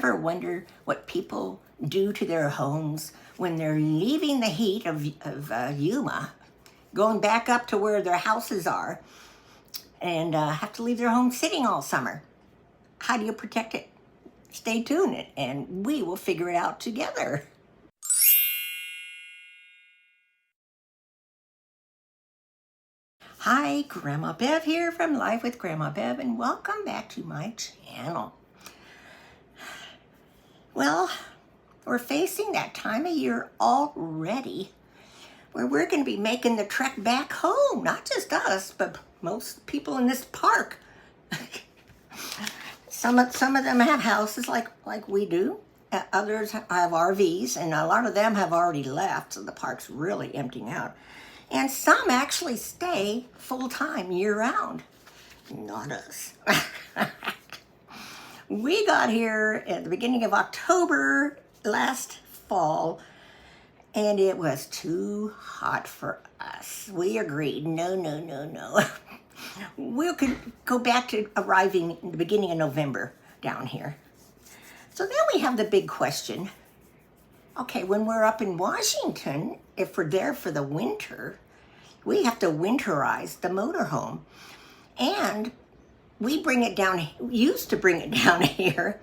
ever wonder what people do to their homes when they're leaving the heat of Yuma, going back up to where their houses are, and have to leave their home sitting all summer? How do you protect it? Stay tuned, and we will figure it out together. Hi, Grandma Bev here from Life with Grandma Bev, and welcome back to my channel. Well, we're facing that time of year already where we're going to be making the trek back home. Not just us, but most people in this park. Some of them have houses like we do. Others have RVs, and a lot of them have already left, so the park's really emptying out. And some actually stay full-time year-round. Not us. We got here at the beginning of October last fall, and it was too hot for us. We agreed, no. We could go back to arriving in the beginning of November down here. So then we have the big question. Okay, when we're up in Washington, if we're there for the winter, we have to winterize the motorhome. And we used to bring it down here.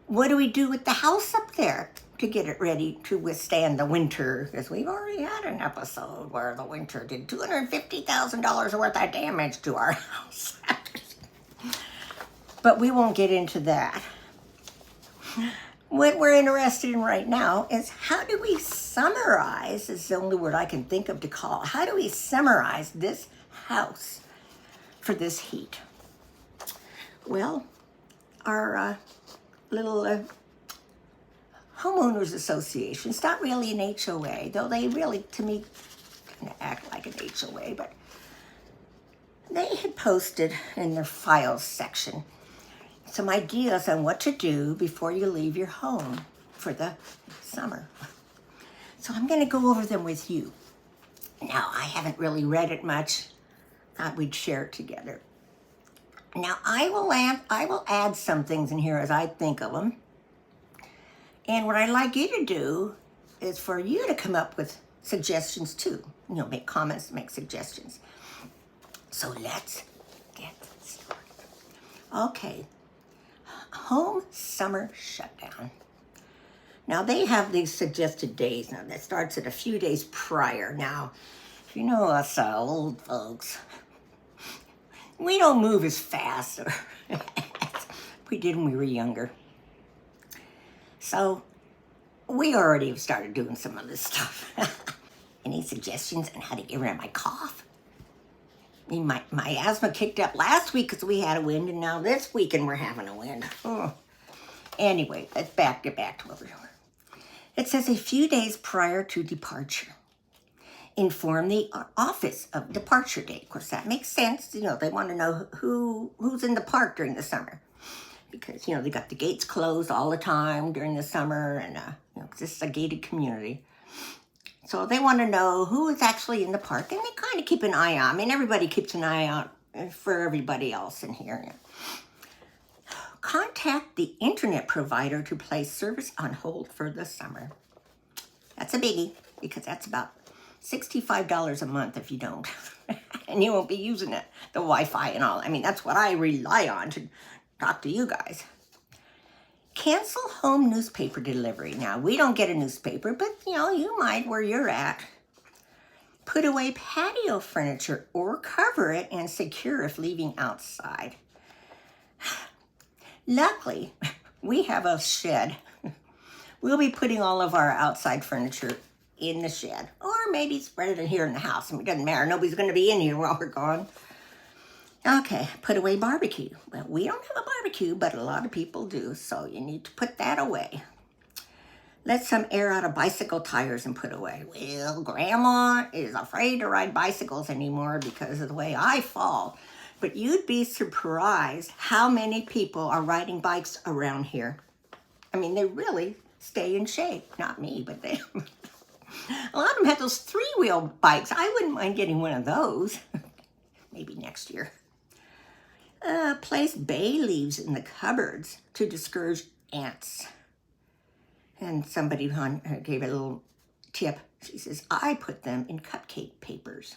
What do we do with the house up there to get it ready to withstand the winter? Because we've already had an episode where the winter did $250,000 worth of damage to our house. But we won't get into that. What we're interested in right now is how do we summarize, is the only word I can think of to call it. How do we summarize this house for this heat? Well, our little homeowners association, it's not really an HOA, though they really, to me, kind of act like an HOA, but they had posted in their files section some ideas on what to do before you leave your home for the summer. So I'm going to go over them with you. Now, I haven't really read it much. Thought we'd share it together. Now, I will add some things in here as I think of them. And what I'd like you to do is for you to come up with suggestions too. Make comments, make suggestions. So let's get started. Okay. Home summer shutdown. Now they have these suggested days now that starts at a few days prior. Now, if you know us old folks, we don't move as fast as we did when we were younger. So we already have started doing some of this stuff. Any suggestions on how to get rid of my cough? I mean, my asthma kicked up last week because we had a wind, and now this weekend we're having a wind. Anyway, let's get back to what we're doing. It says a few days prior to departure, inform the office of departure date. Of course, that makes sense. They want to know who's in the park during the summer, because they got the gates closed all the time during the summer, and this is a gated community. So they want to know who is actually in the park, and they kind of keep an eye on. I mean, everybody keeps an eye out for everybody else in here. Contact the internet provider to place service on hold for the summer. That's a biggie, because that's about $65 a month if you don't. And you won't be using it, the Wi-Fi and all. I mean, that's what I rely on to talk to you guys. Cancel home newspaper delivery. Now, we don't get a newspaper, but, you might where you're at. Put away patio furniture or cover it and secure if leaving outside. Luckily, we have a shed. We'll be putting all of our outside furniture in the shed, or maybe spread it in here in the house. I mean, it doesn't matter. Nobody's going to be in here while we're gone. Okay, put away barbecue. Well, we don't have a barbecue, but a lot of people do, so you need to put that away. Let some air out of bicycle tires and put away. Well, Grandma is afraid to ride bicycles anymore because of the way I fall. But you'd be surprised how many people are riding bikes around here. I mean, they really stay in shape. Not me, but they... A lot of them have those three-wheel bikes. I wouldn't mind getting one of those. Maybe next year. Place bay leaves in the cupboards to discourage ants. And somebody gave a little tip. She says, I put them in cupcake papers.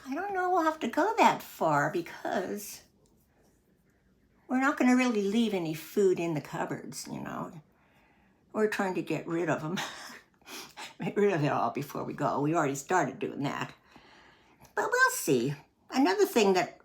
I don't know we'll have to go that far because we're not going to really leave any food in the cupboards, you know. We're trying to get rid of them. Get rid of it all before we go. We already started doing that. But we'll see. Another thing that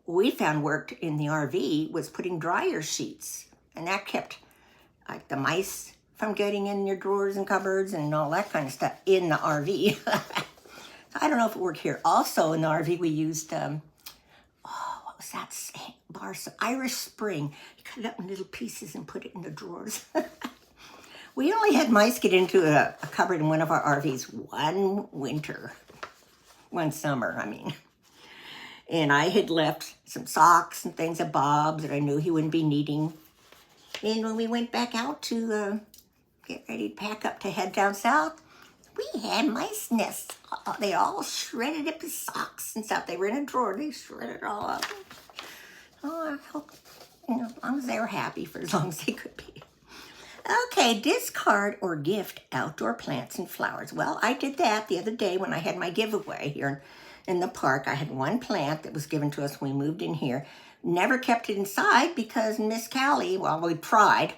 we found worked in the RV was putting dryer sheets. And that kept like the mice from getting in your drawers and cupboards and all that kind of stuff in the RV. I don't know if it worked here. Also in the RV we used, what was that bar? Irish Spring. You cut it up in little pieces and put it in the drawers. We only had mice get into a cupboard in one of our RVs one summer, I mean. And I had left some socks and things of Bob's that I knew he wouldn't be needing. And when we went back out to get ready to pack up to head down south, we had mice nests. They all shredded up his socks and stuff. They were in a drawer. They shredded it all up. Oh, I hope, you know, as long as they were happy for as long as they could be. Okay, discard or gift outdoor plants and flowers. Well, I did that the other day when I had my giveaway here in the park. I had one plant that was given to us when we moved in here. Never kept it inside because Miss Callie, well, we tried.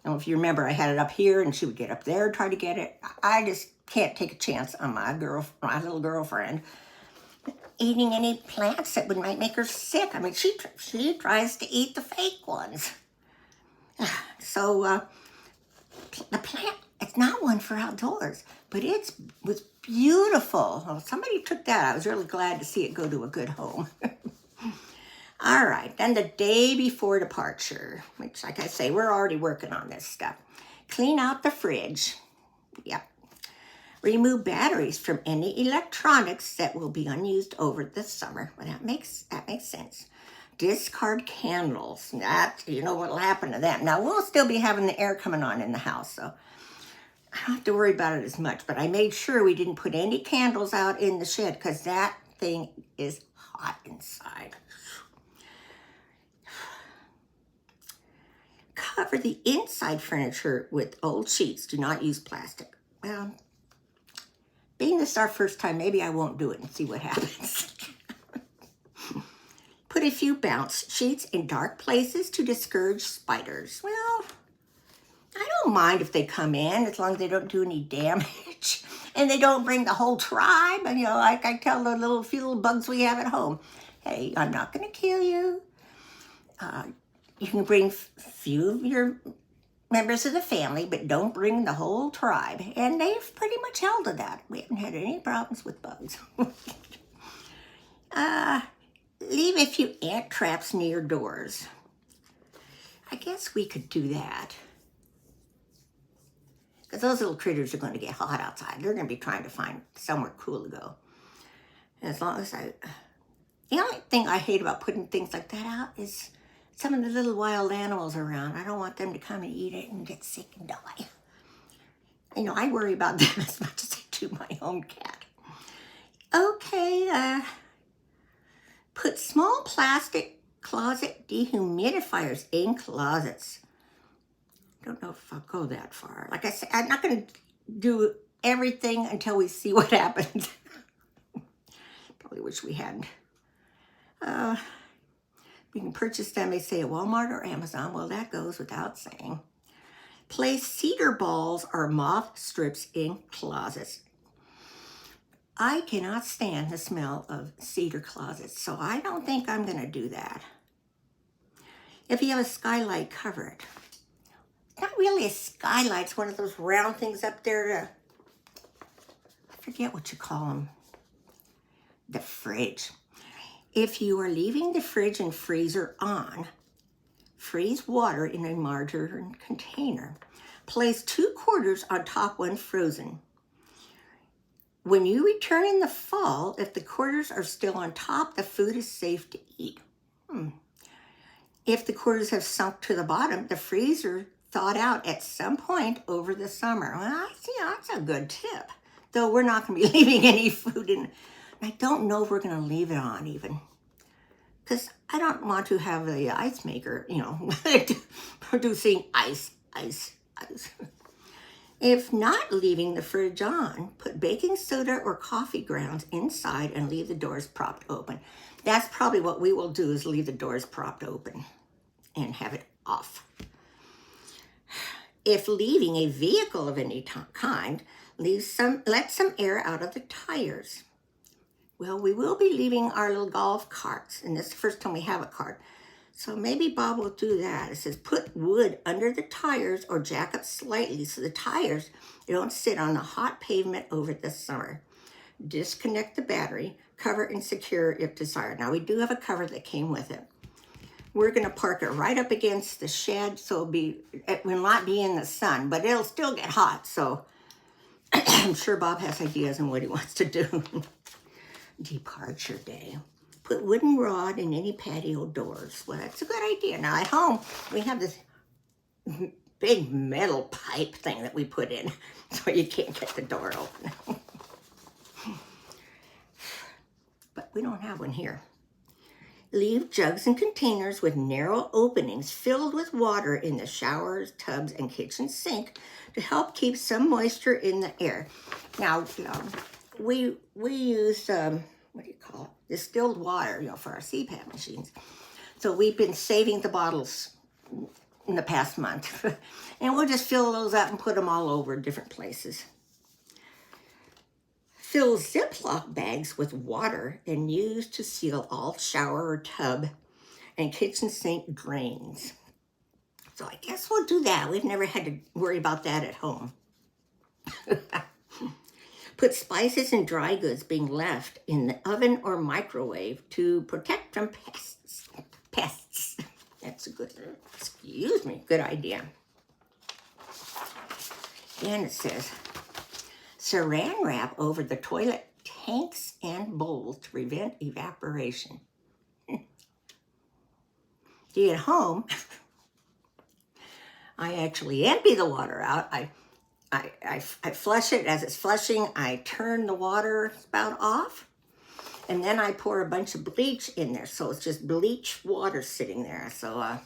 And if you remember, I had it up here and she would get up there and try to get it. I just can't take a chance on my little girlfriend eating any plants that might make her sick. I mean, she tries to eat the fake ones. So, the plant, it's not one for outdoors, but it was beautiful. Well, somebody took that. I was really glad to see it go to a good home. All right, then the day before departure, which, like I say, we're already working on this stuff. Clean out the fridge. Yep. Remove batteries from any electronics that will be unused over the summer. Well, that makes sense. Discard candles. That, you know what will happen to them. Now, we'll still be having the air coming on in the house, so I don't have to worry about it as much. But I made sure we didn't put any candles out in the shed because that thing is hot inside. Cover the inside furniture with old sheets. Do not use plastic. Well, being this is our first time, maybe I won't do it and see what happens. Put a few bounce sheets in dark places to discourage spiders. Well, I don't mind if they come in as long as they don't do any damage and they don't bring the whole tribe. And, you know, like I tell the few little bugs we have at home, hey, I'm not going to kill you. You can bring few of your members of the family, but don't bring the whole tribe. And they've pretty much held to that. We haven't had any problems with bugs. Leave a few ant traps near doors. I guess we could do that. Because those little critters are going to get hot outside. They're going to be trying to find somewhere cool to go. And as long as the only thing I hate about putting things like that out is some of the little wild animals around. I don't want them to come and eat it and get sick and die. You know, I worry about them as much as I do my own cat. Okay, put small plastic closet dehumidifiers in closets. Don't know if I'll go that far. Like I said, I'm not going to do everything until we see what happens. Probably wish we hadn't. We can purchase them, they say, at Walmart or Amazon. Well, that goes without saying. Place cedar balls or moth strips in closets. I cannot stand the smell of cedar closets, so I don't think I'm going to do that. If you have a skylight, cover it. It's not really a skylight. It's one of those round things up there. I forget what you call them. The fridge. If you are leaving the fridge and freezer on, freeze water in a margarine container. Place 2 quarters on top when frozen. When you return in the fall, if the quarters are still on top, the food is safe to eat. If the quarters have sunk to the bottom, the freezer thawed out at some point over the summer. Well, I see, that's a good tip. Though we're not going to be leaving any food in. I don't know if we're going to leave it on even. because I don't want to have the ice maker, you know, producing ice. If not leaving the fridge on, put baking soda or coffee grounds inside and leave the doors propped open. That's probably what we will do, is leave the doors propped open and have it off. If leaving a vehicle of any kind, let some air out of the tires. Well, we will be leaving our little golf carts, and this is the first time we have a cart. So maybe Bob will do that. It says put wood under the tires or jack up slightly so the tires don't sit on the hot pavement over the summer. Disconnect the battery, cover and secure if desired. Now we do have a cover that came with it. We're gonna park it right up against the shed, so it will not be in the sun, but it'll still get hot. So I'm sure Bob has ideas on what he wants to do. Departure day. Put wooden rod in any patio doors. Well, that's a good idea. Now at home, we have this big metal pipe thing that we put in so you can't get the door open. But we don't have one here. Leave jugs and containers with narrow openings filled with water in the showers, tubs, and kitchen sink to help keep some moisture in the air. Now, we use, what do you call it? Distilled water, for our CPAP machines. So we've been saving the bottles in the past month. And we'll just fill those up and put them all over different places. Fill Ziploc bags with water and use to seal all shower or tub and kitchen sink drains. So I guess we'll do that. We've never had to worry about that at home. Put spices and dry goods being left in the oven or microwave to protect from pests. That's a good idea. And it says, Saran wrap over the toilet tanks and bowls to prevent evaporation. See, at home, I actually empty the water out. I flush it. As it's flushing, I turn the water spout off, and then I pour a bunch of bleach in there. So it's just bleach water sitting there. So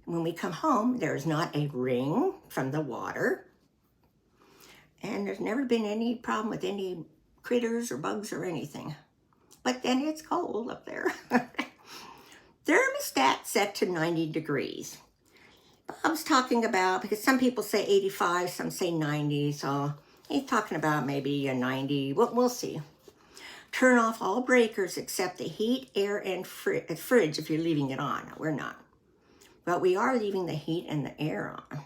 when we come home, there's not a ring from the water, and there's never been any problem with any critters or bugs or anything. But then it's cold up there. Thermostat set to 90 degrees. Bob's talking about, because some people say 85, some say 90, so he's talking about maybe a 90. We'll see. Turn off all breakers except the heat, air, and fridge if you're leaving it on. We're not. But we are leaving the heat and the air on.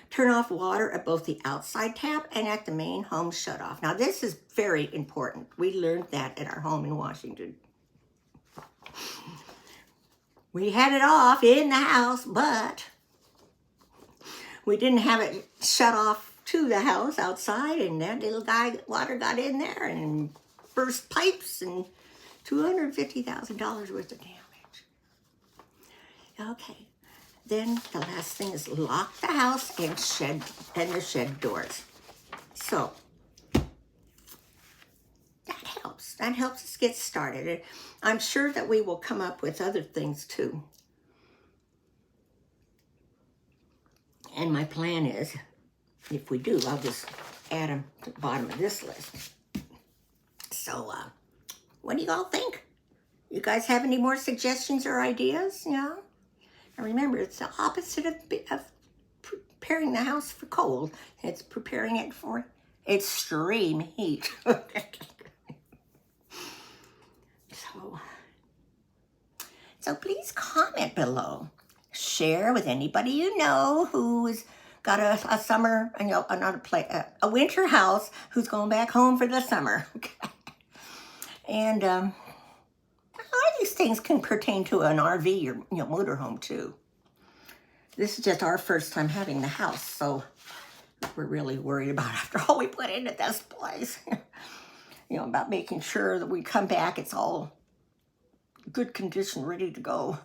Turn off water at both the outside tap and at the main home shutoff. Now this is very important. We learned that at our home in Washington. We had it off in the house, but we didn't have it shut off to the house outside, and that little water got in there and burst pipes and $250,000 worth of damage. Okay, then the last thing is lock the house and the shed doors. So that helps us get started. And I'm sure that we will come up with other things too. And my plan is, if we do, I'll just add them to the bottom of this list. So, what do you all think? You guys have any more suggestions or ideas? Yeah. And remember, it's the opposite of preparing the house for cold. It's preparing it for extreme heat. So please comment below. Share with anybody you know who's got a summer, a winter house who's going back home for the summer. And a lot of these things can pertain to an RV or motorhome too. This is just our first time having the house, so we're really worried about after all we put into this place. About making sure that we come back, it's all good condition, ready to go.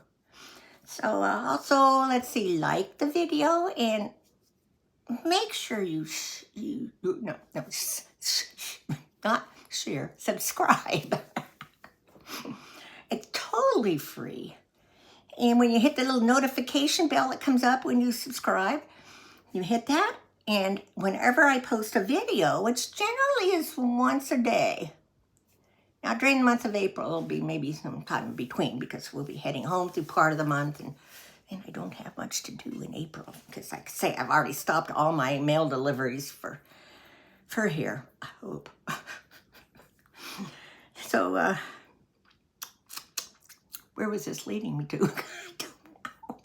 So also, let's see, like the video and make sure not share, subscribe. It's totally free. And when you hit the little notification bell that comes up when you subscribe, you hit that, and whenever I post a video, which generally is once a day. Now, during the month of April, it'll be maybe some time in between because we'll be heading home through part of the month, and I don't have much to do in April because, like I say, I've already stopped all my mail deliveries for here, I hope. So, where was this leading me to? I don't know.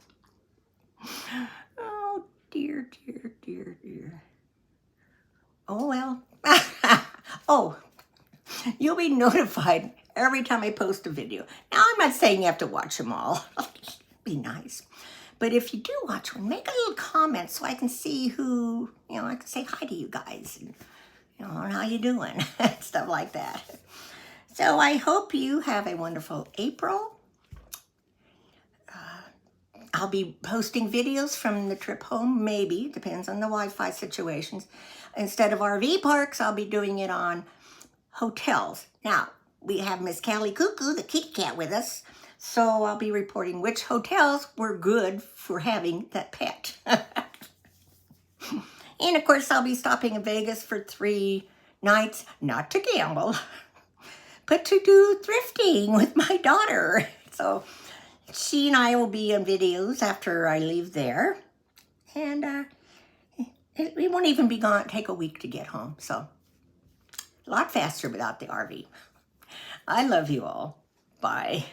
Oh, dear, dear, dear, dear. Oh, well. Oh, you'll be notified every time I post a video. Now, I'm not saying you have to watch them all. Be nice. But if you do watch one, make a little comment so I can see who, I can say hi to you guys. And, how you doing? Stuff like that. So I hope you have a wonderful April. I'll be posting videos from the trip home, maybe. Depends on the Wi-Fi situations. Instead of RV parks, I'll be doing it on hotels. Now, we have Miss Callie Cuckoo, the kitty cat, with us. So I'll be reporting which hotels were good for having that pet. And of course, I'll be stopping in Vegas for 3 nights, not to gamble, but to do thrifting with my daughter. So she and I will be in videos after I leave there. And it won't even be gone, take a week to get home. So a lot faster without the RV. I love you all. Bye.